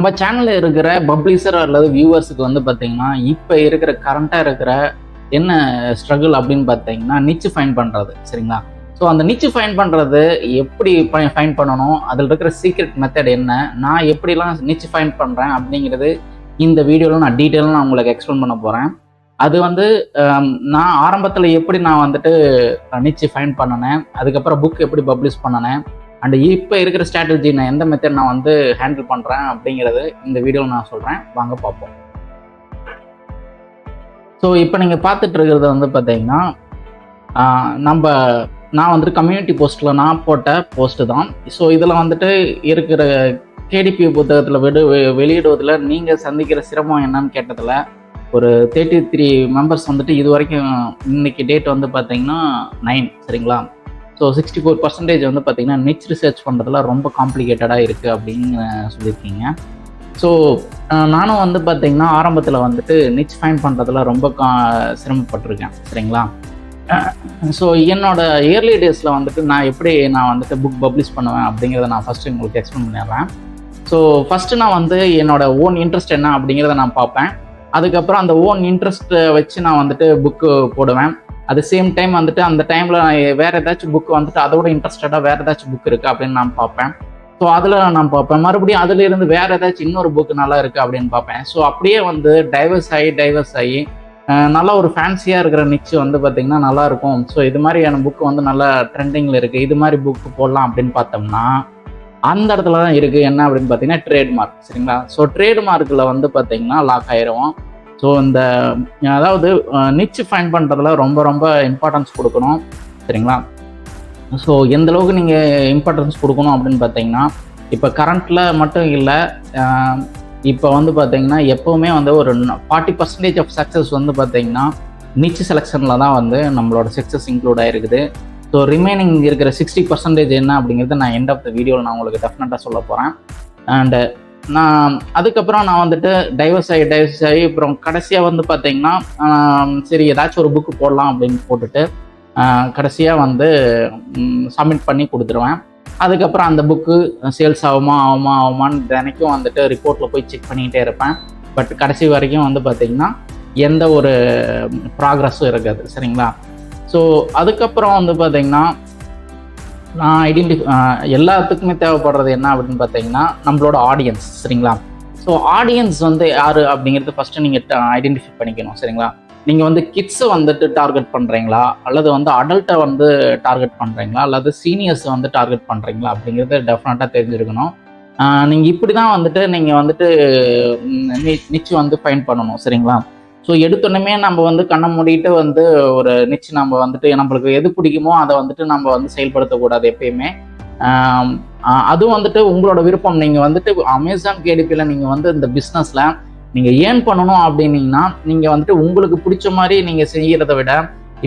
நம்ம சேனல்ல இருக்கிற பப்ளிஷர் அல்லது வியூவர்ஸுக்கு வந்து பார்த்தீங்கன்னா, இப்போ இருக்கிற கரண்ட்டா இருக்கிற என்ன ஸ்ட்ரகிள் அப்படின்னு பார்த்தீங்கன்னா, நிச்சு ஃபைண்ட் பண்ணுறது. சரிங்களா? ஸோ அந்த நிச்சு ஃபைண்ட் பண்ணுறது எப்படி ஃபைண்ட் பண்ணணும், அதில் இருக்கிற சீக்ரெட் மெத்தட் என்ன, நான் எப்படிலாம் நிச்சு ஃபைண்ட் பண்ணுறேன் அப்படிங்கிறது இந்த வீடியோவில் நான் டீட்டெயிலாக நான் உங்களுக்கு எக்ஸ்பிளைன் பண்ண போகிறேன். அது வந்து நான் ஆரம்பத்தில் எப்படி நான் வந்துட்டு நிச்சு ஃபைண்ட் பண்ணினேன், அதுக்கப்புறம் புக் எப்படி பப்ளிஷ் பண்ணினேன், அண்ட் இப்போ இருக்கிற ஸ்ட்ராட்டஜி நான் எந்த மெத்தட் நான் வந்து ஹேண்டில் பண்ணுறேன் அப்படிங்கிறது இந்த வீடியோவில் நான் சொல்கிறேன். வாங்க பார்ப்போம். ஸோ இப்போ நீங்கள் பார்த்துட்டு இருக்கிறது வந்து பார்த்தீங்கன்னா, நான் வந்துட்டு கம்யூனிட்டி போஸ்ட்டில் நான் போட்ட போஸ்ட்டு தான். ஸோ இதில் வந்துட்டு இருக்கிற கேடிபி புத்தகத்தில் வெளியிடுவதில் நீங்கள் சந்திக்கிற சிரமம் என்னன்னு கேட்டதில் ஒரு 33 மெம்பர்ஸ் வந்துட்டு இது வரைக்கும் இன்னைக்கு டேட் வந்து பார்த்தீங்கன்னா 9. சரிங்களா? ஸோ 64% வந்து பார்த்தீங்கன்னா நிச் ரிசர்ச் பண்ணுறதுல ரொம்ப காம்ப்ளிகேட்டடாக இருக்குது அப்படின்னு சொல்லியிருக்கீங்க. ஸோ நானும் வந்து பார்த்தீங்கன்னா ஆரம்பத்தில் வந்துட்டு நிச் ஃபைண்ட் பண்ணுறதுல ரொம்ப சிரமப்பட்டிருக்கேன். சரிங்களா? ஸோ என்னோட இயர்லி டேஸில் வந்துட்டு நான் வந்துட்டு புக் பப்ளிஷ் பண்ணுவேன் அப்படிங்கிறத நான் ஃபஸ்ட்டு உங்களுக்கு எக்ஸ்பிளைன் பண்ணிடுறேன். ஸோ ஃபஸ்ட்டு நான் வந்து என்னோட ஓன் இன்ட்ரெஸ்ட் என்ன அப்படிங்கிறத நான் பார்ப்பேன். அதுக்கப்புறம் அந்த ஓன் இன்ட்ரெஸ்ட்டை வச்சு நான் வந்துட்டு புக்கு போடுவேன். அது சேம் டைம் வந்துட்டு அந்த டைமில் வேறு ஏதாச்சும் புக் வந்துட்டு அதோட இன்ட்ரெஸ்டடாக வேறு ஏதாச்சும் புக் இருக்குது அப்படின்னு நான் பார்ப்பேன். ஸோ அதில் நான் பார்ப்பேன். மறுபடியும் அதிலிருந்து வேறு ஏதாச்சும் இன்னொரு புக் நல்லா இருக்குது அப்படின்னு பார்ப்பேன். ஸோ அப்படியே வந்து டைவர்ஸ் ஆகி நல்லா ஒரு ஃபேன்சியாக இருக்கிற நிச்சு வந்து பார்த்திங்கன்னா நல்லாயிருக்கும். ஸோ இது மாதிரியான புக்கு வந்து நல்லா ட்ரெண்டிங்கில் இருக்குது, இது மாதிரி புக்கு போடலாம் அப்படின்னு பார்த்தோம்னா அந்த இடத்துல தான் இருக்குது என்ன அப்படின்னு பார்த்தீங்கன்னா ட்ரேட்மார்க். சரிங்களா? ஸோ ட்ரேட்மார்க்கில் வந்து பார்த்திங்கன்னா லாக் ஆயிடுவோம். ஸோ அதாவது நிச்சு ஃபைண்ட் பண்ணுறதுல ரொம்ப ரொம்ப இம்பார்ட்டன்ஸ் கொடுக்கணும். சரிங்களா? ஸோ எந்தளவுக்கு நீங்கள் இம்பார்ட்டன்ஸ் கொடுக்கணும் அப்படின்னு பார்த்தீங்கன்னா, இப்போ கரண்ட்டில் மட்டும் இல்லை, இப்போ வந்து பார்த்தீங்கன்னா எப்போவுமே வந்து ஒரு 40% ஆஃப் சக்ஸஸ் வந்து பார்த்தீங்கன்னா நிச்சு செலெக்ஷனில் தான் வந்து நம்மளோட சக்ஸஸ் இன்க்ளூட் ஆகிருக்குது. ஸோ ரிமைனிங் இருக்கிற 60% என்ன அப்படிங்கிறது நான் எண்ட் ஆஃப் த வீடியோவில் நான் உங்களுக்கு டெஃபினட்டாக சொல்ல போகிறேன். அண்டு அதுக்கப்புறம் நான் வந்துட்டு டைவர்ஸ் ஆகி அப்புறம் கடைசியாக வந்து பார்த்தீங்கன்னா சரி ஏதாச்சும் ஒரு புக்கு போடலாம் அப்படின்னு போட்டுட்டு கடைசியாக வந்து சப்மிட் பண்ணி கொடுத்துருவேன். அதுக்கப்புறம் அந்த புக்கு சேல்ஸ் ஆகுமான்னு தினைக்கும் வந்துட்டு ரிப்போர்ட்டில் போய் செக் பண்ணிக்கிட்டே இருப்பேன். பட் கடைசி வரைக்கும் வந்து பார்த்திங்கன்னா எந்த ஒரு ப்ராக்ரஸும் இருக்காது. சரிங்களா? ஸோ அதுக்கப்புறம் வந்து பார்த்திங்கன்னா நான் எல்லாத்துக்குமே தேவைப்படுறது என்ன அப்படின்னு பார்த்தீங்கன்னா நம்மளோட ஆடியன்ஸ். சரிங்களா? ஸோ ஆடியன்ஸ் வந்து யார் அப்படிங்கிறது ஃபஸ்ட்டு நீங்கள் ஐடென்டிஃபை பண்ணிக்கணும். சரிங்களா? நீங்கள் வந்து கிட்ஸை வந்துட்டு டார்கெட் பண்ணுறீங்களா, அல்லது வந்து அடல்ட்டை வந்து டார்கெட் பண்ணுறீங்களா, அல்லது சீனியர்ஸை வந்து டார்கெட் பண்ணுறீங்களா அப்படிங்கிறது டெஃபினட்டாக தெரிஞ்சிருக்கணும். நீங்கள் இப்படி தான் வந்துட்டு நீங்கள் வந்துட்டு நிச்சு வந்து ஃபைண்ட் பண்ணணும். சரிங்களா? ஸோ எடுத்தோன்னே நம்ம வந்து கண்ணை மூடிட்டு வந்து ஒரு நிச்சு நம்ம வந்துட்டு நம்மளுக்கு எது பிடிக்குமோ அதை வந்துட்டு நம்ம வந்து செயல்படுத்தக்கூடாது எப்பயுமே. அதுவும் வந்துட்டு உங்களோட விருப்பம். நீங்கள் வந்துட்டு அமேசான் கேடிபியில் நீங்கள் வந்து இந்த பிஸ்னஸில் நீங்கள் ஏர்ன் பண்ணணும் அப்படின்னீங்கன்னா நீங்கள் வந்துட்டு உங்களுக்கு பிடிச்ச மாதிரி நீங்கள் செய்கிறத விட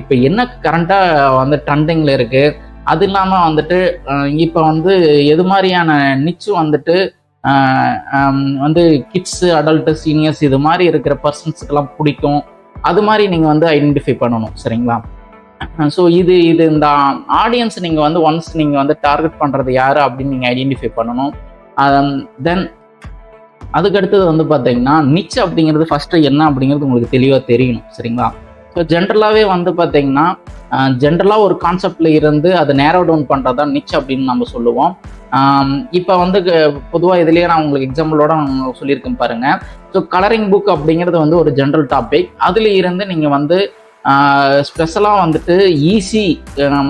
இப்போ என்ன கரண்ட்டாக வந்து ட்ரெண்டிங்கில் இருக்குது, அது இல்லாமல் வந்துட்டு இப்போ வந்து எது மாதிரியான நிச்சு வந்துட்டு வந்து கிட்ஸு, அடல்ட்டு, சீனியர்ஸ் இது மாதிரி இருக்கிற பர்சன்ஸுக்கெல்லாம் பிடிக்கும், அது மாதிரி நீங்கள் வந்து ஐடென்டிஃபை பண்ணணும். சரிங்களா? ஸோ இது இந்த ஆடியன்ஸ் நீங்கள் வந்து ஒன்ஸ் நீங்கள் வந்து டார்கெட் பண்ணுறது யார் அப்படின்னு நீங்கள் ஐடென்டிஃபை பண்ணணும். தென் அதுக்கடுத்தது வந்து பார்த்தீங்கன்னா நிச் அப்படிங்கிறது ஃபஸ்ட்டு என்ன அப்படிங்கிறது உங்களுக்கு தெளிவாக தெரியணும். சரிங்களா? ஸோ ஜென்ரலாகவே வந்து பார்த்தீங்கன்னா ஜென்ரலாக ஒரு கான்செப்டில் இருந்து அதை நேரோ டவுன் பண்ணுறது தான் நிச் அப்படின்னு நம்ம சொல்லுவோம். இப்போ வந்து பொதுவாக இதுலேயே நான் உங்களுக்கு எக்ஸாம்பிளோட நான் சொல்லியிருக்கேன் பாருங்கள். ஸோ கலரிங் புக் அப்படிங்கிறது வந்து ஒரு ஜென்ரல் டாபிக். அதில் இருந்து நீங்கள் வந்து ஸ்பெஷலாக வந்துட்டு ஈஸி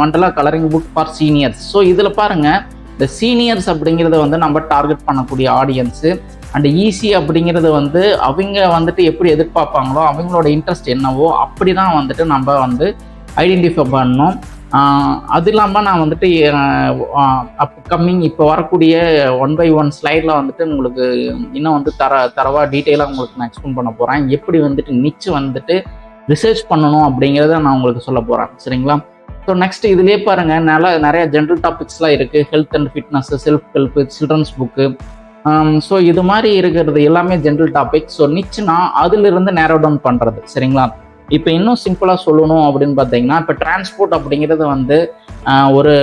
மண்டலாக colouring book for seniors. So இதில் பாருங்கள், இந்த சீனியர்ஸ் அப்படிங்கிறத வந்து நம்ம டார்கெட் பண்ணக்கூடிய ஆடியன்ஸு, அண்ட் ஈஸி அப்படிங்கிறது வந்து அவங்க வந்துட்டு எப்படி எதிர்பார்ப்பாங்களோ அவங்களோட இன்ட்ரெஸ்ட் என்னவோ அப்படி தான் வந்துட்டு நம்ம வந்து ஐடென்டிஃபை பண்ணணும். அது இல்லாமல் நான் வந்துட்டு அப்கமிங் இப்போ வரக்கூடிய 1/1 ஸ்லைடில் வந்துட்டு உங்களுக்கு இன்னும் வந்து தரவாக டீட்டெயிலாக உங்களுக்கு நான் எக்ஸ்பிளைன் பண்ண போகிறேன். எப்படி வந்துட்டு நிச்சு வந்துட்டு ரிசர்ச் பண்ணணும் அப்படிங்கிறத நான் உங்களுக்கு சொல்ல போகிறேன். சரிங்களா? ஸோ நெக்ஸ்ட் இதுலேயே பாருங்கள், நிறைய ஜென்ரல் டாபிக்ஸ்லாம் இருக்குது. Health and fitness, self help, children's book. So இது மாதிரி இருக்கிறது எல்லாமே ஜென்ரல் டாபிக். ஸோ நிச்சுனா அதிலிருந்து நேரோ டவுன் பண்ணுறது. சரிங்களா? இப்போ இன்னும் சிம்பிளாக சொல்லணும் அப்படின்னு பார்த்தீங்கன்னா, இப்போ டிரான்ஸ்போர்ட் அப்படிங்கிறது வந்து ஒரு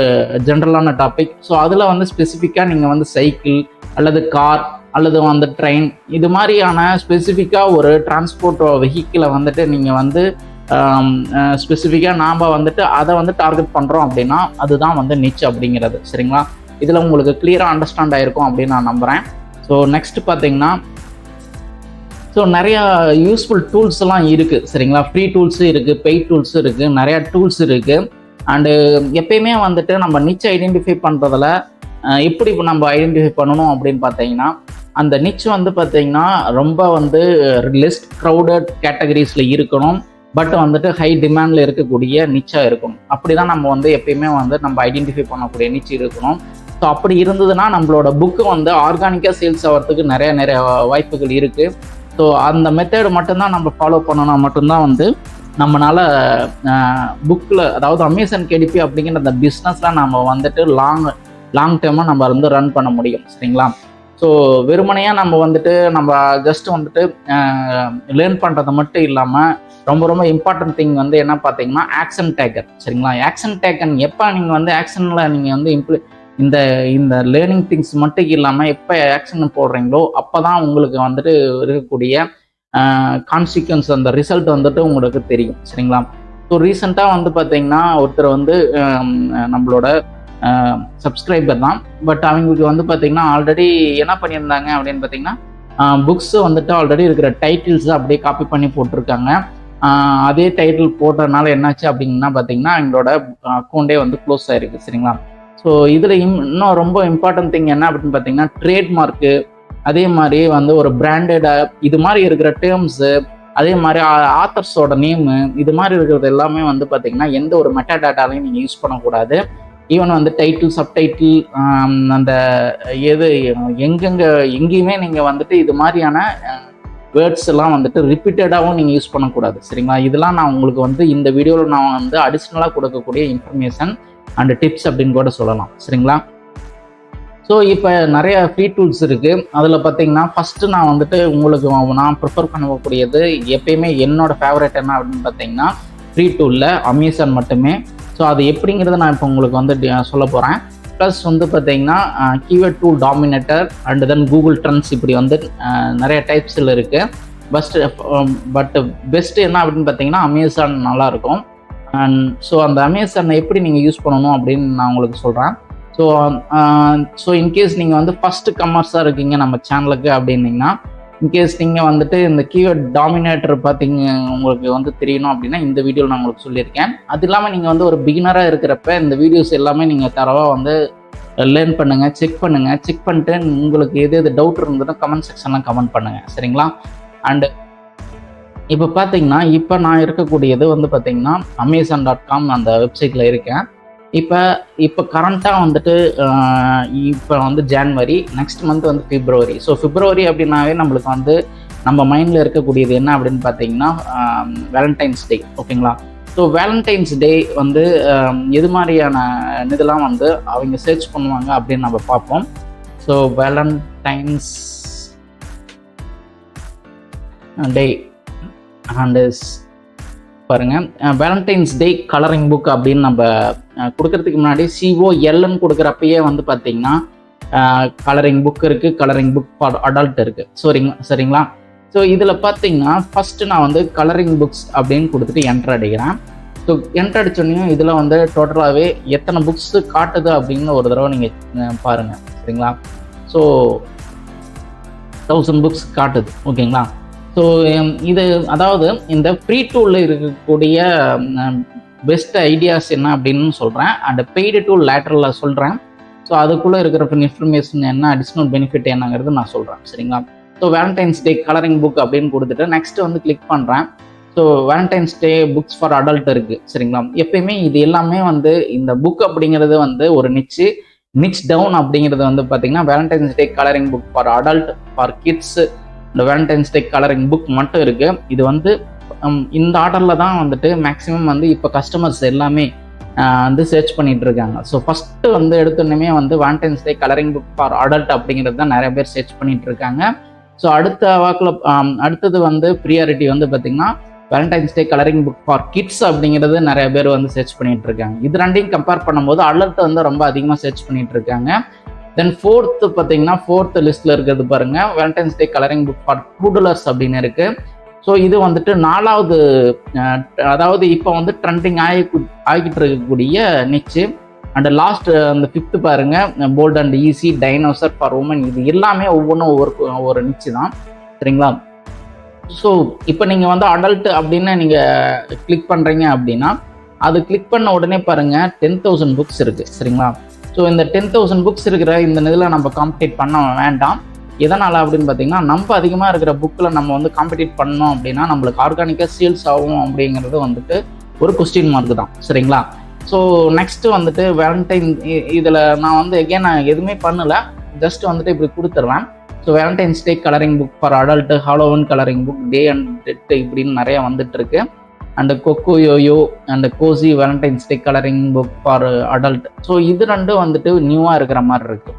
ஜென்ரலான டாபிக். ஸோ அதில் வந்து ஸ்பெசிஃபிக்காக நீங்கள் வந்து சைக்கிள் அல்லது கார் அல்லது வந்து ட்ரெயின், இது மாதிரியான ஸ்பெசிஃபிக்காக ஒரு டிரான்ஸ்போர்ட் வெஹிக்கிளை வந்துட்டு நீங்கள் வந்து ஸ்பெசிஃபிக்காக நாம் வந்துட்டு அதை வந்து டார்கெட் பண்ணுறோம் அப்படின்னா அதுதான் வந்து நிச் அப்படிங்கிறது. சரிங்களா? இதில் உங்களுக்கு கிளியராக அண்டர்ஸ்டாண்ட் ஆகிருக்கும் அப்படின்னு நான் நம்புகிறேன். ஸோ நெக்ஸ்ட் பார்த்தீங்கன்னா, ஸோ நிறையா யூஸ்ஃபுல் டூல்ஸ்லாம் இருக்குது. சரிங்களா? ஃப்ரீ டூல்ஸும் இருக்குது, பெய்ட் டூல்ஸும் இருக்குது, நிறையா டூல்ஸ் இருக்குது. அண்டு எப்பயுமே வந்துட்டு நம்ம நிச் ஐடென்டிஃபை பண்ணுறதுல எப்படி நம்ம ஐடென்டிஃபை பண்ணணும் அப்படின்னு பார்த்தீங்கன்னா, அந்த நிச் வந்து பார்த்தீங்கன்னா ரொம்ப வந்து லெஸ் க்ரௌடட் கேட்டகரிஸில் இருக்கணும், பட் வந்துட்டு ஹை டிமாண்டில் இருக்கக்கூடிய நிச்சாக இருக்கணும். அப்படி தான் நம்ம வந்து எப்பயுமே வந்து நம்ம ஐடென்டிஃபை பண்ணக்கூடிய நிச் இருக்கணும். ஸோ அப்படி இருந்ததுன்னா நம்மளோட புக்கு வந்து ஆர்கானிக்காக சேல்ஸ் ஆகிறதுக்கு நிறைய வாய்ப்புகள் இருக்குது. ஸோ அந்த மெத்தேடு மட்டும்தான் நம்ம ஃபாலோ பண்ணோன்னா மட்டும்தான் வந்து நம்மளால் புக்கில், அதாவது அமேசான் கேடிபி அப்படிங்கிற அந்த பிஸ்னஸில் நம்ம வந்துட்டு லாங் டேர்மாக நம்ம வந்து ரன் பண்ண முடியும். சரிங்களா? ஸோ வெறுமனையாக நம்ம வந்துட்டு நம்ம ஜஸ்ட் வந்துட்டு லேர்ன் பண்ணுறது மட்டும் இல்லாமல் ரொம்ப இம்பார்ட்டன்ட் திங் வந்து என்ன பார்த்தீங்கன்னா ஆக்ஷன் டேக்கர். சரிங்களா? ஆக்ஷன் டேக்கன் எப்போ நீங்கள் வந்து ஆக்ஷனில் நீங்கள் வந்து இந்த லேர்னிங் திங்ஸ் மட்டும் இல்லாமல் எப்போ ஆக்ஷன் போடுறீங்களோ அப்போ தான் உங்களுக்கு வந்துட்டு இருக்கக்கூடிய கான்சிக்வன்ஸ், அந்த ரிசல்ட் வந்துட்டு உங்களுக்கு தெரியும். சரிங்களா? ஸோ ரீசெண்டாக வந்து பார்த்தீங்கன்னா ஒருத்தர் வந்து நம்மளோட சப்ஸ்கிரைபர் தான், பட் அவங்களுக்கு வந்து பார்த்தீங்கன்னா ஆல்ரெடி என்ன பண்ணியிருந்தாங்க அப்படின்னு பார்த்தீங்கன்னா புக்ஸ் வந்துட்டு ஆல்ரெடி இருக்கிற டைட்டில்ஸ் அப்படியே காப்பி பண்ணி போட்டிருக்காங்க. அதே டைட்டில் போட்டதுனால என்னாச்சு அப்படின்னா பார்த்தீங்கன்னா எங்களோட அக்கௌண்ட்டே வந்து க்ளோஸ் ஆகிருக்கு. சரிங்களா? ஸோ இதில் இன்னும் ரொம்ப இம்பார்ட்டன்ட் திங் என்ன அப்படின்னு பார்த்தீங்கன்னா ட்ரேட்மார்க்கு, அதே மாதிரி வந்து ஒரு பிராண்டட் இது மாதிரி இருக்கிற டேர்ம்ஸு, அதே மாதிரி ஆத்தர்ஸோட நேமு, இது மாதிரி இருக்கிறது எல்லாமே வந்து பார்த்தீங்கன்னா எந்த ஒரு மெட்டா டேட்டாலையும் நீங்கள் யூஸ் பண்ணக்கூடாது. ஈவன் வந்து டைட்டில், சப்டைட்டில், அந்த எங்கேயுமே நீங்கள் வந்துட்டு இது மாதிரியான வேர்ட்ஸ் எல்லாம் வந்துட்டு ரிப்பீட்டடாகவும் நீங்கள் யூஸ் பண்ணக்கூடாது. சரிங்களா? இதெல்லாம் நான் உங்களுக்கு வந்து இந்த வீடியோவில் நான் வந்து அடிஷ்னலாக கொடுக்கக்கூடிய இன்ஃபர்மேஷன் அண்ட் டிப்ஸ் அப்படின்னு கூட சொல்லலாம். சரிங்களா? ஸோ இப்போ நிறைய ஃப்ரீ டூல்ஸ் இருக்குது. அதில் பார்த்தீங்கன்னா ஃபஸ்ட்டு நான் வந்துட்டு உங்களுக்கு நான் ப்ரிஃபர் பண்ணக்கூடியது எப்பயுமே என்னோட ஃபேவரட் என்ன அப்படின்னு பார்த்தீங்கன்னா ஃப்ரீ டூலில் அமேசான் மட்டுமே. ஸோ அது எப்படிங்கிறத நான் இப்போ உங்களுக்கு வந்து சொல்ல போகிறேன். ப்ளஸ் வந்து பார்த்தீங்கன்னா keyword tool dominator and then Google trends, இப்படி வந்து நிறைய டைப்ஸில் இருக்குது. பட் பெஸ்ட்டு என்ன அப்படின்னு பார்த்தீங்கன்னா அமேசான் நல்லாயிருக்கும். அண்ட் ஸோ அந்த அமேசானை எப்படி நீங்கள் யூஸ் பண்ணணும் அப்படின்னு நான் உங்களுக்கு சொல்கிறேன். ஸோ இன்கேஸ் நீங்கள் வந்து ஃபஸ்ட்டு கமர்ஸாக இருக்கீங்க நம்ம சேனலுக்கு அப்படின்னீங்கன்னா, இன்கேஸ் நீங்கள் வந்துட்டு இந்த கீவேர்ட் டாமினேட்டர் பார்த்தீங்க உங்களுக்கு வந்து தெரியணும் அப்படின்னா இந்த வீடியோவில் நான் உங்களுக்கு சொல்லியிருக்கேன். அது இல்லாமல் நீங்கள் வந்து ஒரு பிகினராக இருக்கிறப்ப இந்த வீடியோஸ் எல்லாமே நீங்கள் தரவாக வந்து லேர்ன் பண்ணுங்கள், செக் பண்ணிட்டு உங்களுக்கு எது டவுட் இருந்ததுன்னா கமெண்ட் செக்ஷன்லாம் கமெண்ட் பண்ணுங்கள். சரிங்களா? அண்டு இப்போ பார்த்தீங்கன்னா இப்போ நான் இருக்கக்கூடியது வந்து பார்த்தீங்கன்னா amazon.com அந்த வெப்சைட்டில் இருக்கேன். இப்போ கரண்ட்டாக வந்துட்டு இப்போ வந்து ஜான்வரி, நெக்ஸ்ட் மந்த் வந்து பிப்ரவரி. ஸோ பிப்ரவரி அப்படின்னாவே நம்மளுக்கு வந்து நம்ம மைண்டில் இருக்கக்கூடியது என்ன அப்படின்னு பார்த்தீங்கன்னா வேலண்டைன்ஸ் டே. ஓகேங்களா? ஸோ வேலண்டைன்ஸ் டே வந்து எது மாதிரியான இதெல்லாம் வந்து அவங்க சர்ச் பண்ணுவாங்க அப்படின்னு நம்ம பார்ப்போம். ஸோ வேலண்டைன்ஸ் டே அண்ட் பாருங்க, வேலண்டைன்ஸ் டே கலரிங் புக் அப்படின்னு நம்ம கொடுக்கறதுக்கு முன்னாடி COLன்னு கொடுக்குறப்பயே வந்து பார்த்தீங்கன்னா கலரிங் புக் இருக்குது, கலரிங் புக் ஃபார் அடல்ட் இருக்குது. சரிங்களா? ஸோ இதில் பார்த்தீங்கன்னா ஃபஸ்ட்டு நான் வந்து கலரிங் புக்ஸ் அப்படின்னு கொடுத்துட்டு என்ட்ரு அடிக்கிறேன். ஸோ என்ட்ரு அடிச்சோடனையும் இதில் வந்து டோட்டலாகவே எத்தனை புக்ஸ் காட்டுது அப்படின்னு ஒரு தடவை நீங்கள் பாருங்கள். சரிங்களா? ஸோ 1000 புக்ஸ் காட்டுது. ஓகேங்களா? ஸோ இது அதாவது இந்த ஃப்ரீ டூலில் இருக்கக்கூடிய பெஸ்ட் ஐடியாஸ் என்ன அப்படின்னு சொல்கிறேன், அண்ட் பெய்டு டூல் லேட்டரில் சொல்கிறேன். ஸோ அதுக்குள்ளே இருக்கிற இன்ஃபர்மேஷன் என்ன, அடிஷ்னல் பெனிஃபிட் என்னங்கிறது நான் சொல்கிறேன். சரிங்களா? So Valentine's day colouring book அப்படின்னு கொடுத்துட்டு நெக்ஸ்ட்டு வந்து கிளிக் பண்ணுறேன். So Valentine's day books for adult இருக்குது. சரிங்களா? எப்பயுமே இது எல்லாமே வந்து இந்த புக் அப்படிங்கிறது வந்து ஒரு நிச் டவுன் அப்படிங்கிறது வந்து பார்த்தீங்கன்னா Valentine's day colouring book for adult, for kids, இந்த வேலண்டைன்ஸ் டே கலரிங் புக் மட்டும் இருக்குது. இது வந்து இந்த ஆர்டரில் தான் வந்துட்டு மேக்ஸிமம் வந்து இப்போ கஸ்டமர்ஸ் எல்லாமே வந்து சர்ச் பண்ணிட்டு இருக்காங்க. ஸோ ஃபஸ்ட்டு வந்து எடுத்தோடனே வந்து Valentine's day colouring book for adult அப்படிங்கிறது தான் நிறைய பேர் சர்ச் பண்ணிட்டு இருக்காங்க. ஸோ அடுத்தது வந்து ப்ரியாரிட்டி வந்து பார்த்திங்கன்னா Valentine's day colouring book for kids அப்படிங்கிறது நிறைய பேர் வந்து சர்ச் பண்ணிட்டு இருக்காங்க. இது ரெண்டையும் கம்பேர் பண்ணும்போது அடல்ட் வந்து ரொம்ப அதிகமாக சர்ச் பண்ணிட்டு இருக்காங்க. தென் ஃபோர்த்து பார்த்தீங்கன்னா ஃபோர்த் லிஸ்ட்டில் இருக்கிறது பாருங்கள், Valentine's day colouring book for toddlers அப்படின்னு இருக்குது. ஸோ இது வந்துட்டு 4வது, அதாவது இப்போ வந்து ட்ரெண்டிங் ஆகிட்டு இருக்கக்கூடிய நிச்சு. அண்ட் லாஸ்ட் அந்த 5th பாருங்கள், bold and easy dinosaur for woman. இது எல்லாமே ஒவ்வொன்றும் ஒவ்வொரு நிச்சு தான், சரிங்களா. ஸோ இப்போ நீங்கள் வந்து அடல்ட் அப்படின்னு நீங்கள் கிளிக் பண்ணுறீங்க அப்படின்னா, அது கிளிக் பண்ண உடனே பாருங்கள் 10,000 புக்ஸ் இருக்குது, சரிங்களா. ஸோ இந்த 10,000 புக்ஸ் இருக்கிற இந்த இதில் நம்ம காம்படிட் பண்ண வேண்டாம். எதனால் அப்படின்னு பார்த்தீங்கன்னா, நம்ம அதிகமாக இருக்கிற புக்கில் நம்ம வந்து காம்படிட் பண்ணோம் அப்படின்னா நம்மளுக்கு ஆர்கானிக்காக சேல்ஸ் ஆகும் அப்படிங்கிறது வந்துட்டு ஒரு கொஸ்டின் மார்க் தான், சரிங்களா. ஸோ நெக்ஸ்ட்டு வந்துட்டு வேலண்டைன், இதில் நான் வந்து எகெயின் நான் எதுவுமே பண்ணலை, ஜஸ்ட் வந்துட்டு இப்படி கொடுத்துட்றேன். So Valentine's day colouring book for adult, Halloween colouring book, day and dead இப்படின்னு நிறையா வந்துட்டு இருக்கு. And coco yoyo and cosy Valentine's day colouring book for adult. So இது ரெண்டும் வந்துட்டு நியூவாக இருக்கிற மாதிரி இருக்குது.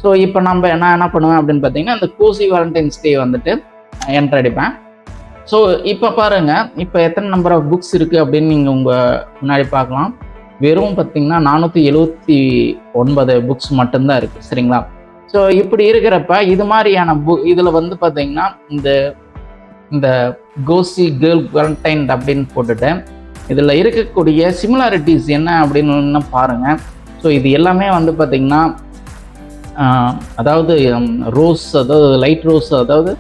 ஸோ இப்போ நம்ம என்ன பண்ணுவேன் அப்படின்னு பார்த்தீங்கன்னா, இந்த கோசி வேலண்டைன்ஸ் டே வந்துட்டு என்ட்ரு அடிப்பேன். ஸோ இப்போ பாருங்கள், இப்போ எத்தனை நம்பர் ஆஃப் புக்ஸ் இருக்குது அப்படின்னு நீங்கள் உங்கள் முன்னாடி பார்க்கலாம். வெறும் பார்த்தீங்கன்னா 479 புக்ஸ் மட்டும்தான் இருக்குது, சரிங்களா. ஸோ இப்படி இருக்கிறப்ப இது மாதிரியான இதில் வந்து பார்த்தீங்கன்னா இந்த கோசி கேர்ள் வேலண்டைன் அப்படின்னு போட்டுட்டு இதில் இருக்கக்கூடிய சிமிலாரிட்டிஸ் என்ன அப்படின்னு பாருங்கள். ஸோ இது எல்லாமே வந்து பார்த்திங்கன்னா, அதாவது ரோஸ், அதாவது லைட் ரோஸ், அதாவது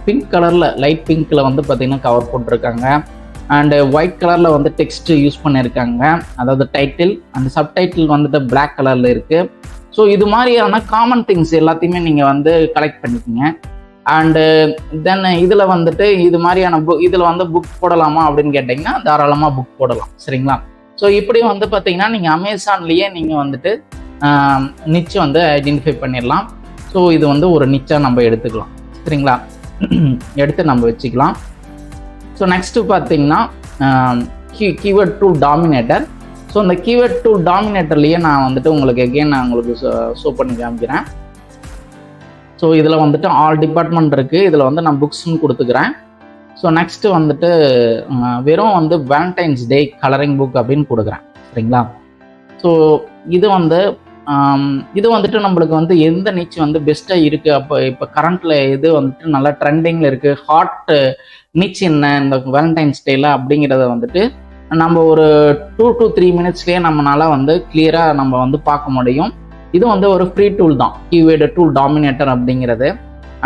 பிங்க் கலரில், லைட் பிங்க்கில் வந்து பார்த்திங்கன்னா கவர் போட்டிருக்காங்க. அண்டு ஒயிட் கலரில் வந்து டெக்ஸ்ட் யூஸ் பண்ணியிருக்காங்க, அதாவது டைட்டில் அண்ட் சப்டைட்டில் வந்துட்டு பிளாக் கலரில் இருக்குது. ஸோ இது மாதிரியான காமன் திங்ஸ் எல்லாத்தையுமே நீங்கள் வந்து கலெக்ட் பண்ணிக்கோங்க. அண்டு தென் இதில் வந்துட்டு இது மாதிரியான இதில் வந்து புக் போடலாமா அப்படின்னு கேட்டிங்கன்னா தாராளமாக புக் போடலாம், சரிங்களா. ஸோ இப்படி வந்து பார்த்தீங்கன்னா நீங்கள் அமேசான்லேயே நீங்கள் வந்துட்டு நிச்சு வந்து ஐடென்டிஃபை பண்ணிடலாம். ஸோ இது வந்து ஒரு நிச்சாக நம்ம எடுத்துக்கலாம், சரிங்களா. எடுத்து நம்ம வச்சுக்கலாம். ஸோ நெக்ஸ்ட்டு பார்த்தீங்கன்னா கீவேர்ட் டூல் டாமினேட்டர். ஸோ இந்த கீவேர்ட் டூல் டாமினேட்டர்லேயே நான் வந்துட்டு உங்களுக்கு எகெயின் நான் உங்களுக்கு ஷோ பண்ணி காமிக்கிறேன். ஸோ இதில் வந்துட்டு ஆல் டிபார்ட்மெண்ட் இருக்குது, இதில் வந்து நான் புக்ஸ்ன்னு கொடுத்துக்கிறேன். ஸோ நெக்ஸ்ட்டு வந்துட்டு வெறும் வந்து வேலண்டைன்ஸ் டே கலரிங் புக் அப்படின்னு கொடுக்குறேன், சரிங்களா. ஸோ இது வந்துட்டு நம்மளுக்கு வந்து எந்த நிச்சு வந்து பெஸ்ட்டாக இருக்குது, அப்போ இப்போ கரண்ட்டில் எது வந்துட்டு நல்லா ட்ரெண்டிங்கில் இருக்குது, ஹாட் நிச் என்ன இந்த வேலண்டைன்ஸ் டேல அப்படிங்கிறத வந்துட்டு நம்ம ஒரு 2 to 3 மினிட்ஸ்லேயே நம்மளால வந்து கிளியராக நம்ம வந்து பார்க்க முடியும். இது வந்து ஒரு ஃப்ரீ டூல் தான், கீவேர்டு டூல் டாமினேட்டர் அப்படிங்கிறது.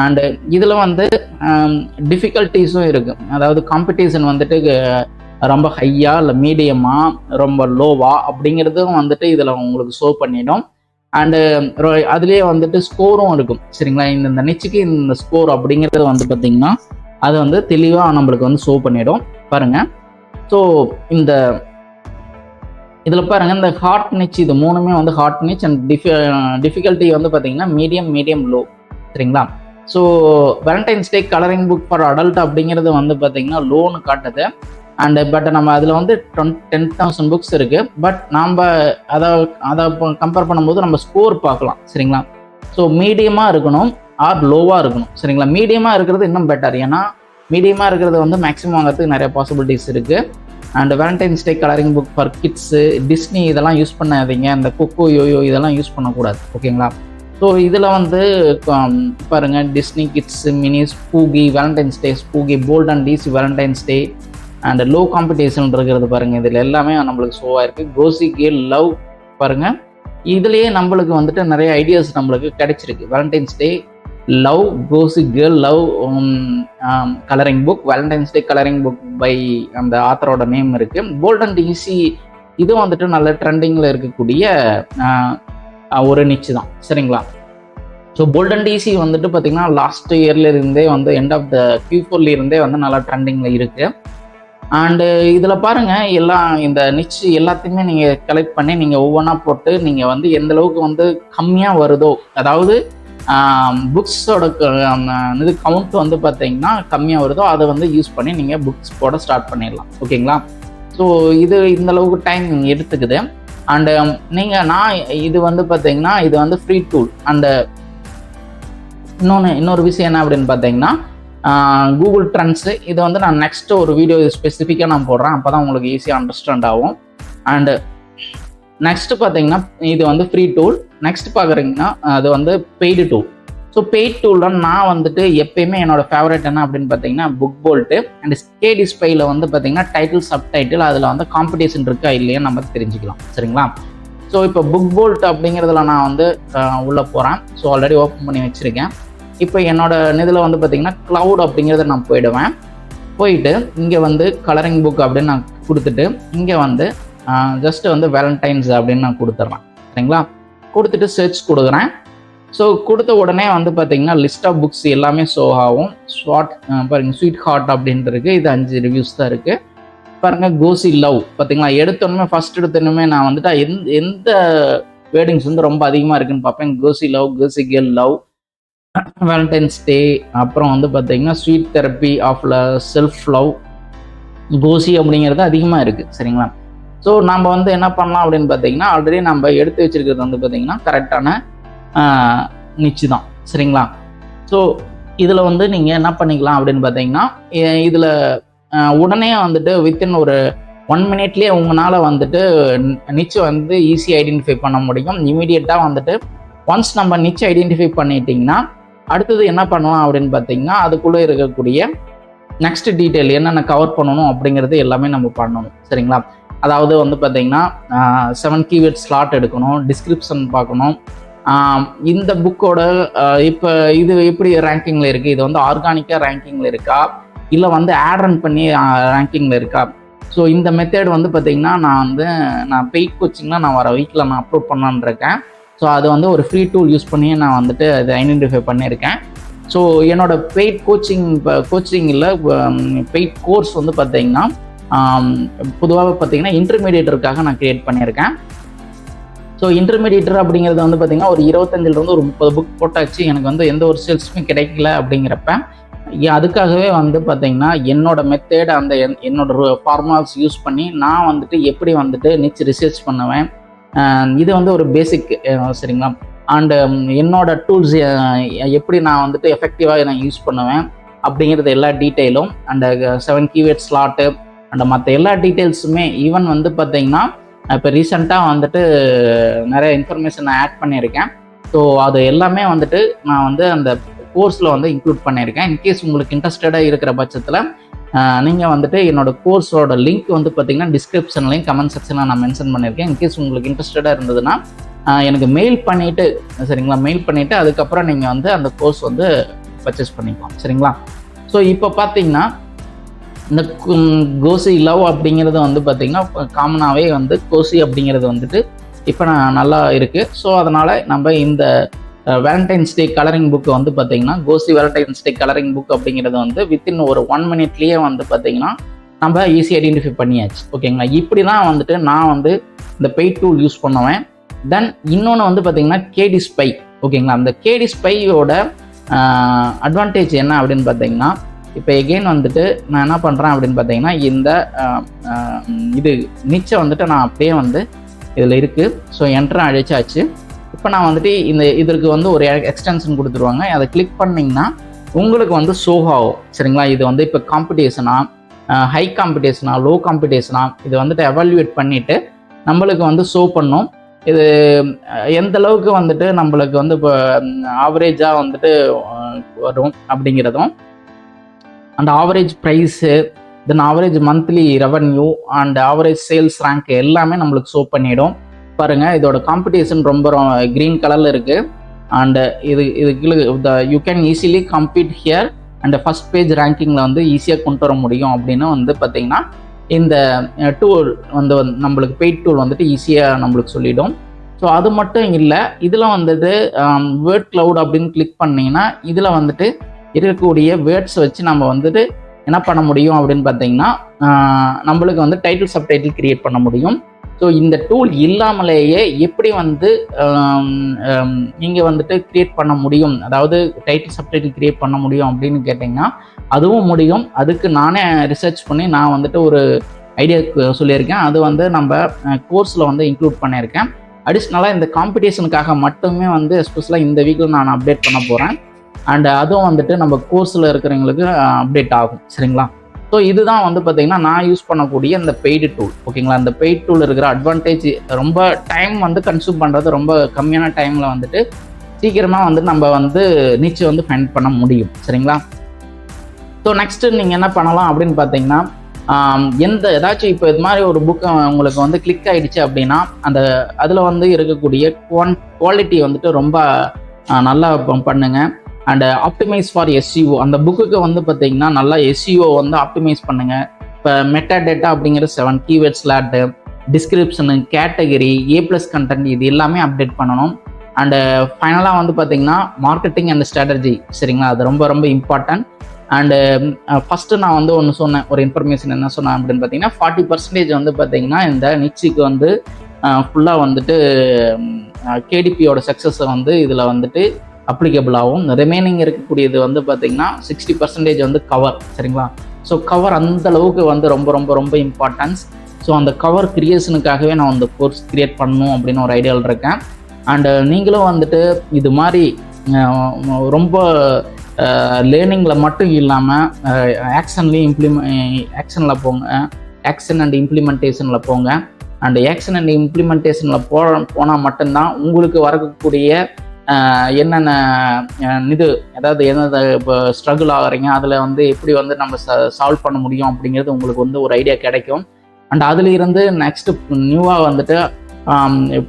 அண்டு இதில் வந்து டிஃபிகல்ட்டிஸும் இருக்குது, அதாவது காம்படிஷன் வந்துட்டு ரொம்ப ஹையா இல்லை மீடியமாக ரொம்ப லோவா அப்படிங்கிறதும் வந்துட்டு இதில் உங்களுக்கு ஷோ பண்ணிடும். அண்டு அதுலேயே வந்துட்டு ஸ்கோரும் இருக்கும், சரிங்களா. இந்த நிச்சுக்கு இந்த ஸ்கோர் அப்படிங்கிறது வந்து பார்த்திங்கன்னா அது வந்து தெளிவாக நம்மளுக்கு வந்து ஷோ பண்ணிடும் பாருங்கள். ஸோ இதில் பாருங்கள், இந்த ஹாட் நிச் இது மூணுமே வந்து ஹாட் நிச் அண்ட் டிஃபிகல்ட்டி வந்து பார்த்தீங்கன்னா மீடியம் லோ, சரிங்களா. So Valentine's day colouring book for adult அப்படிங்கிறது வந்து பார்த்தீங்கன்னா லோன்னு காட்டுது. அண்டு பட் நம்ம அதில் வந்து 10,000 புக்ஸ் இருக்குது. பட் நாம் அதை கம்பேர் பண்ணும்போது நம்ம ஸ்கோர் பார்க்கலாம், சரிங்களா. ஸோ மீடியமாக இருக்கணும் ஆர் லோவாக இருக்கணும், சரிங்களா. மீடியமாக இருக்கிறது இன்னும் பெட்டர், ஏன்னா மீடியமாக இருக்கிறது வந்து மேக்ஸிமம் வாங்கிறதுக்கு நிறைய பாசிபிலிட்டிஸ் இருக்குது. And Valentine's day colouring book for kids, Disney இதெல்லாம் யூஸ் பண்ணாதீங்க, இந்த கொக்கோ யோயோ இதெல்லாம் யூஸ் பண்ணக்கூடாது, ஓகேங்களா. ஸோ இதில் வந்து பாருங்கள், Disney kids, mini spooky, Valentine's day spooky, bold and easy Valentine's day and low competition இருக்கிறது பாருங்கள். இதில் எல்லாமே நம்மளுக்கு ஷோவாக இருக்குது. கோசி கேர்ள் லவ் பாருங்கள், இதுலேயே நம்மளுக்கு வந்துட்டு நிறைய ஐடியாஸ் நம்மளுக்கு கிடைச்சிருக்கு. Valentine's day love, cosy girl love colouring book, Valentine's day colouring book by அந்த ஆத்தரோட நேம் இருக்குது. போல்ட் அண்ட் ஈஸி இது வந்துட்டு நல்ல ட்ரெண்டிங்கில் இருக்கக்கூடிய ஒரு நிச்சு தான், சரிங்களா. ஸோ போல்ட் அண்ட் ஈஸி வந்துட்டு பார்த்திங்கன்னா லாஸ்ட் இயர்லேருந்தே வந்து எண்ட் ஆஃப் த Q4 வந்து நல்லா ட்ரெண்டிங்கில் இருக்குது. அண்டு இதில் பாருங்கள், எல்லாம் இந்த நிச் எல்லாத்தையுமே நீங்கள் கலெக்ட் பண்ணி நீங்கள் ஒவ்வொன்றா போட்டு நீங்கள் வந்து எந்தளவுக்கு வந்து கம்மியாக வருதோ, அதாவது புக்ஸோட இது கவுண்ட் வந்து பார்த்தீங்கன்னா கம்மியாக வருதோ அதை வந்து யூஸ் பண்ணி நீங்கள் புக்ஸ் போட ஸ்டார்ட் பண்ணிடலாம், ஓகேங்களா. ஸோ இது இந்தளவுக்கு டைம் எடுத்துக்குது. அண்டு நான் இது வந்து பார்த்தீங்கன்னா இது வந்து ஃப்ரீ டூல். அண்டு இன்னொரு விஷயம் என்ன அப்படின்னு பார்த்தீங்கன்னா கூகுள் ட்ரெண்ட்ஸு, இது வந்து நான் நெக்ஸ்ட்டு ஒரு வீடியோ ஸ்பெசிஃபிக்காக நான் போடுறேன், அப்போ தான் உங்களுக்கு ஈஸியாக அண்டர்ஸ்டாண்ட் ஆகும். அண்டு நெக்ஸ்ட் பார்த்தீங்கன்னா இது வந்து ஃப்ரீ டூல். நெக்ஸ்ட் பார்க்குறீங்கன்னா அது வந்து பெய்டு டூல். ஸோ பெய்ட் டூலில் நான் வந்துட்டு எப்பயுமே என்னோட ஃபேவரட் என்ன அப்படின்னு பார்த்தீங்கன்னா புக் போல்ட்டு அண்ட் கேடி ஸ்பையில் வந்து பார்த்தீங்கன்னா டைட்டில் சப்டைட்டில் அதில் வந்து காம்படிஷன் இருக்கா இல்லையா நம்ம தெரிஞ்சுக்கலாம். சரிங்களா? ஸோ இப்போ புக் போல்ட் அப்படிங்கிறதுல நான் வந்து உள்ளே போகிறேன். ஸோ ஆல்ரெடி ஓப்பன் பண்ணி வச்சுருக்கேன். இப்போ என்னோட இதில் வந்து பார்த்தீங்கன்னா க்ளவுட் அப்படிங்கிறத நான் போயிட்டு இங்கே வந்து கலரிங் புக் அப்படின்னு நான் கொடுத்துட்டு இங்கே வந்து ஜஸ்ட் வந்து வேலண்டைன்ஸ் அப்படின்னு நான் கொடுத்துட்றேன். சரிங்களா? கொடுத்துட்டு சர்ச் கொடுக்குறேன். ஸோ கொடுத்த உடனே வந்து பார்த்தீங்கன்னா லிஸ்ட் ஆஃப் புக்ஸ் எல்லாமே ஷோ ஆகும். பாருங்கள் ஸ்வீட் ஹார்ட் அப்படின்ட்டு இருக்குது. இது 5 ரிவ்யூஸ் தான் இருக்குது. பாருங்கள் கோசி லவ் பார்த்தீங்களா, எடுத்தோடனே நான் வந்துட்டு எந்த வேர்டிங்ஸ் வந்து ரொம்ப அதிகமாக இருக்குன்னு பார்ப்பேன். Cosy love, cosy girl love, Valentine's day, அப்புறம் வந்து பார்த்தீங்கன்னா sweet therapy of self love, cosy அப்படிங்கிறது அதிகமாக இருக்குது. சரிங்களா? ஸோ நம்ம வந்து என்ன பண்ணலாம் அப்படின்னு பார்த்தீங்கன்னா ஆல்ரெடி நம்ம எடுத்து வச்சிருக்கிறது வந்து பார்த்தீங்கன்னா கரெக்டான நிச்சு தான். சரிங்களா? ஸோ இதில் வந்து நீங்கள் என்ன பண்ணிக்கலாம் அப்படின்னு பார்த்தீங்கன்னா இதில் உடனே வந்துட்டு வித்தின் ஒரு 1 மினிட்லேயே உங்களால் வந்துட்டு நிச்சு வந்து ஈஸியாக ஐடென்டிஃபை பண்ண முடியும். இமீடியட்டாக வந்துட்டு ஒன்ஸ் நம்ம நிச்சு ஐடென்டிஃபை பண்ணிட்டீங்கன்னா அடுத்தது என்ன பண்ணலாம் அப்படின்னு பார்த்தீங்கன்னா அதுக்குள்ளே இருக்கக்கூடிய நெக்ஸ்ட் டீட்டெயில் என்னென்ன கவர் பண்ணணும் அப்படிங்கிறது எல்லாமே நம்ம பண்ணணும். சரிங்களா? அதாவது வந்து பார்த்தீங்கன்னா 7 கீவேர்ட் ஸ்லாட் எடுக்கணும், டிஸ்கிரிப்ஷன் பார்க்கணும். இந்த புக்கோட இப்போ இது எப்படி ரேங்கிங்கில் இருக்குது, இது வந்து ஆர்கானிக்காக ரேங்கிங்கில் இருக்கா இல்லை வந்து ஆட் ரன் பண்ணி ரேங்கிங்கில் இருக்கா. ஸோ இந்த மெத்தட் வந்து பார்த்திங்கன்னா நான் பெய்ட் கோச்சிங்லாம் நான் வர வீக்கில் நான் அப்லோட் பண்ணலான்னு இருக்கேன். ஸோ அது வந்து ஒரு ஃப்ரீ டூல் யூஸ் பண்ணி நான் வந்துட்டு அதை ஐடென்டிஃபை பண்ணியிருக்கேன். ஸோ என்னோட பெய்ட் கோச்சிங்கில் பெய்ட் கோர்ஸ் வந்து பார்த்திங்கன்னா பொதுவாக பார்த்திங்கன்னா இன்டர்மீடியேட்டருக்காக நான் க்ரியேட் பண்ணியிருக்கேன். ஸோ இன்டர்மீடியேட்டர் அப்படிங்கிறது வந்து பார்த்திங்கன்னா ஒரு 25லேருந்து ஒரு 30 புக் போட்டாச்சு. எனக்கு வந்து எந்த ஒரு சேல்ஸுமே கிடைக்கல அப்படிங்கிறப்ப அதுக்காகவே வந்து பார்த்திங்கன்னா என்னோட மெத்தேட் அந்த என்னோட ஃபார்முலாஸ் யூஸ் பண்ணி நான் வந்துட்டு எப்படி வந்துட்டு நிச்சு ரிசர்ச் பண்ணுவேன். இது வந்து ஒரு பேசிக். சரிங்களா? அண்டு என்னோட டூல்ஸ் எப்படி நான் வந்துட்டு எஃபெக்டிவாக நான் யூஸ் பண்ணுவேன் அப்படிங்கிறது எல்லா டீட்டெயிலும் அண்டு 7 கீவேர்ட் ஸ்லாட்டு அண்ட் மற்ற எல்லா டீட்டெயில்ஸுமே ஈவன் வந்து பார்த்திங்கன்னா இப்போ ரீசெண்டாக வந்துட்டு நிறைய இன்ஃபர்மேஷன் நான் ஆட் பண்ணியிருக்கேன். ஸோ அது எல்லாமே வந்துட்டு நான் வந்து அந்த கோர்ஸில் வந்து இன்க்ளூட் பண்ணியிருக்கேன். இன்கேஸ் உங்களுக்கு இன்ட்ரெஸ்டடாக இருக்கிற பட்சத்தில் நீங்கள் வந்துட்டு என்னோடய கோர்ஸோட லிங்க் வந்து பார்த்திங்கன்னா டிஸ்கிரிப்ஷன்லையும் கமெண்ட் செக்ஷனில் நான் மென்ஷன் பண்ணியிருக்கேன். இன்கேஸ் உங்களுக்கு இன்ட்ரெஸ்டடாக இருந்ததுன்னா எனக்கு மெயில் பண்ணிவிட்டு, சரிங்களா, மெயில் பண்ணிவிட்டு அதுக்கப்புறம் நீங்கள் வந்து அந்த கோர்ஸ் வந்து பர்ச்சேஸ் பண்ணிக்கலாம். சரிங்களா? ஸோ இப்போ பார்த்தீங்கன்னா இந்த கோசி லவ் அப்படிங்கிறது வந்து பார்த்திங்கன்னா காமனாகவே வந்து கோசி அப்படிங்கிறது வந்துட்டு இப்போ நல்லா இருக்குது. ஸோ அதனால் நம்ம இந்த வேலண்டைன்ஸ் டே கலரிங் புக்கு வந்து பார்த்திங்கன்னா Kosi Valentine's day colouring book அப்படிங்கிறது வந்து வித்தின் ஒரு 1 மினிட்லேயே வந்து பார்த்திங்கன்னா நம்ம ஈஸியாக ஐடென்டிஃபை பண்ணியாச்சு. ஓகேங்களா? இப்படி தான் வந்துட்டு நான் வந்து இந்த பெய்ட் டூல் யூஸ் பண்ணுவேன். தென் இன்னொன்று வந்து பார்த்திங்கன்னா கேடி ஸ்பை. ஓகேங்களா? அந்த கேடி ஸ்பையோட அட்வான்டேஜ் என்ன அப்படின்னு பார்த்தீங்கன்னா இப்போ எகெயின் வந்துட்டு நான் என்ன பண்ணுறேன் அப்படின்னு பார்த்தீங்கன்னா இந்த இது நிச்சை வந்துட்டு நான் அப்படியே வந்து இதில் இருக்குது. ஸோ என்ட்ரு அழிச்சாச்சு. இப்போ நான் வந்துட்டு இதற்கு வந்து ஒரு எக்ஸ்டென்ஷன் கொடுத்துருவாங்க. அதை கிளிக் பண்ணிங்கன்னா உங்களுக்கு வந்து ஷோ ஆகும். சரிங்களா? இது வந்து இப்போ காம்படிஷனா, ஹை காம்படிஷனா, லோ காம்படிஷனா, இது வந்துட்டு எவாலுவேட் பண்ணிவிட்டு நம்மளுக்கு வந்து ஷோ பண்ணும். இது எந்த அளவுக்கு வந்துட்டு நம்மளுக்கு வந்து இப்போ ஆவரேஜாக வந்துட்டு வரும் அப்படிங்கிறதும் and average price, then average monthly revenue and average sales rank எல்லாமே நம்மளுக்கு ஷோ பண்ணிடும். பாருங்கள், இதோட காம்படிஷன் ரொம்ப க்ரீன் கலரில் இருக்குது. And you can easily compete here and first page ரேங்கிங்கில் வந்து ஈஸியாக கொண்டு வர முடியும் அப்படின்னு வந்து பார்த்திங்கன்னா இந்த டூல் வந்து நம்மளுக்கு பெய்ட் டூல் வந்துட்டு ஈஸியாக நம்மளுக்கு சொல்லிடும். ஸோ அது மட்டும் இல்லை, இதில் வந்துட்டு வேர்ட் க்ளவுட் அப்படின்னு கிளிக் பண்ணிங்கன்னா இதில் வந்துட்டு இருக்கக்கூடிய வேர்ட்ஸ் வச்சு நம்ம வந்துட்டு என்ன பண்ண முடியும் அப்படின்னு பார்த்தீங்கன்னா நம்மளுக்கு வந்து டைட்டில் சப்டைட்டில் கிரியேட் பண்ண முடியும். ஸோ இந்த டூல் இல்லாமலேயே எப்படி வந்து நீங்கள் வந்துட்டு கிரியேட் பண்ண முடியும், அதாவது டைட்டில் சப்டைட்டில் கிரியேட் பண்ண முடியும் அப்படின்னு கேட்டிங்கன்னா அதுவும் முடியும். அதுக்கு நானே ரிசர்ச் பண்ணி நான் வந்துட்டு ஒரு ஐடியா சொல்லியிருக்கேன். அது வந்து நம்ம கோர்ஸில் வந்து இன்க்ளூட் பண்ணியிருக்கேன். அடிஷ்னலாக இந்த காம்படிஷனுக்காக மட்டுமே வந்து எஸ்பெஷலாக இந்த வீக்கில் நான் அப்டேட் பண்ண போகிறேன். அண்ட் அதுவும் வந்துட்டு நம்ம கோர்ஸில் இருக்கிறவங்களுக்கு அப்டேட் ஆகும். சரிங்களா? ஸோ ஸோ இதுதான் வந்து பார்த்தீங்கன்னா நான் யூஸ் பண்ணக்கூடிய இந்த பெய்டு டூல். ஓகேங்களா, இந்த பெய்ட் டூல் இருக்கிற அட்வான்டேஜ் ரொம்ப டைம் வந்து கன்சூம் பண்ணுறது, ரொம்ப கம்மியான டைமில் வந்துட்டு சீக்கிரமாக வந்து நம்ம வந்து நீச்சை வந்து ஃபைண்ட் பண்ண முடியும். சரிங்களா. ஸோ நெக்ஸ்ட்டு நீங்கள் என்ன பண்ணலாம் அப்படின்னு பார்த்தீங்கன்னா, ஏதாச்சும் இப்போ இது மாதிரி ஒரு புக்கு உங்களுக்கு வந்து கிளிக் ஆகிடுச்சு அப்படின்னா அதில் வந்து இருக்கக்கூடிய குவாலிட்டி வந்துட்டு ரொம்ப நல்லா பண்ணுங்க. அண்ட் ஆப்டிமைஸ் ஃபார் எஸ்இஓ, அந்த புக்குக்கு வந்து பார்த்தீங்கன்னா நல்லா எஸ்இஓ வந்து ஆப்டிமைஸ் பண்ணுங்கள். இப்போ மெட்டா டேட்டா அப்படிங்கிற 7 keywords slot, description, category, A+ content, இது எல்லாமே அப்டேட் பண்ணணும். அண்டு ஃபைனலாக வந்து பார்த்தீங்கன்னா மார்க்கெட்டிங் அண்ட் ஸ்ட்ராட்டஜி. சரிங்களா, அது ரொம்ப ரொம்ப இம்பார்ட்டன்ட். அண்டு ஃபஸ்ட்டு நான் வந்து ஒன்று சொன்னேன், ஒரு இன்ஃபர்மேஷன் என்ன சொன்னேன் அப்படின்னு பார்த்தீங்கன்னா 40% வந்து பார்த்தீங்கன்னா இந்த நிச்சிக்கு வந்து ஃபுல்லாக வந்துட்டு கேடிபியோட சக்ஸஸை வந்து இதில் வந்துட்டு அப்ளிகபிள் ஆகும். ரிமைனிங் இருக்கக்கூடியது வந்து பார்த்தீங்கன்னா 60% வந்து கவர். சரிங்களா. ஸோ கவர் அந்த அளவுக்கு வந்து ரொம்ப ரொம்ப ரொம்ப இம்பார்ட்டன்ஸ். ஸோ அந்த கவர் கிரியேஷனுக்காகவே நான் அந்த கோர்ஸ் கிரியேட் பண்ணணும் அப்படின்னு ஒரு ஐடியாவில் இருக்கேன். அண்டு நீங்களும் வந்துட்டு இது மாதிரி ரொம்ப லேர்னிங்கில் மட்டும் இல்லாமல் ஆக்ஷனில் போங்க, ஆக்ஷன் அண்ட் இம்ப்ளிமெண்டேஷனில் போங்க. அண்ட் ஆக்ஷன் அண்ட் இம்ப்ளிமெண்டேஷனில் போனால் மட்டும்தான் உங்களுக்கு வரக்கூடிய என்னென்ன அதாவது என்னென்ன இப்போ ஸ்ட்ரகிள் ஆகிறீங்க, அதில் வந்து எப்படி வந்து நம்ம சால்வ் பண்ண முடியும் அப்படிங்கிறது உங்களுக்கு வந்து ஒரு ஐடியா கிடைக்கும். அண்ட் அதில் இருந்து நெக்ஸ்ட்டு நியூவாக வந்துட்டு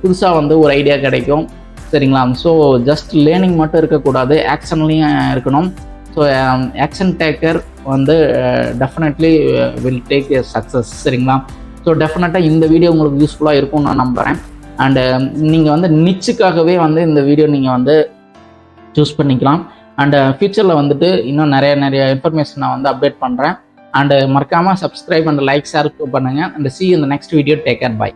புதுசாக வந்து ஒரு ஐடியா கிடைக்கும். சரிங்களா. ஸோ ஜஸ்ட் லேர்னிங் மட்டும் இருக்கக்கூடாது, ஆக்ஷன்லேயும் இருக்கணும். ஸோ ஆக்ஷன் டேக்கர் வந்து definitely will take a success. சரிங்களா. ஸோ டெஃபினட்டாக இந்த வீடியோ உங்களுக்கு யூஸ்ஃபுல்லாக இருக்கும்னு நான் நம்புகிறேன். அண்டு நீங்கள் வந்து நிச்சுக்காகவே வந்து இந்த வீடியோ நீங்கள் வந்து சூஸ் பண்ணிக்கலாம். அண்டு ஃபியூச்சரில் வந்துட்டு இன்னும் நிறைய இன்ஃபர்மேஷன் நான் வந்து அப்டேட் பண்ணுறேன். அண்டு மறக்காமல் சப்ஸ்கிரைப் அண்ட் லைக் ஷேர் பண்ணுங்கள். And see you in the next video. Take care. Bye.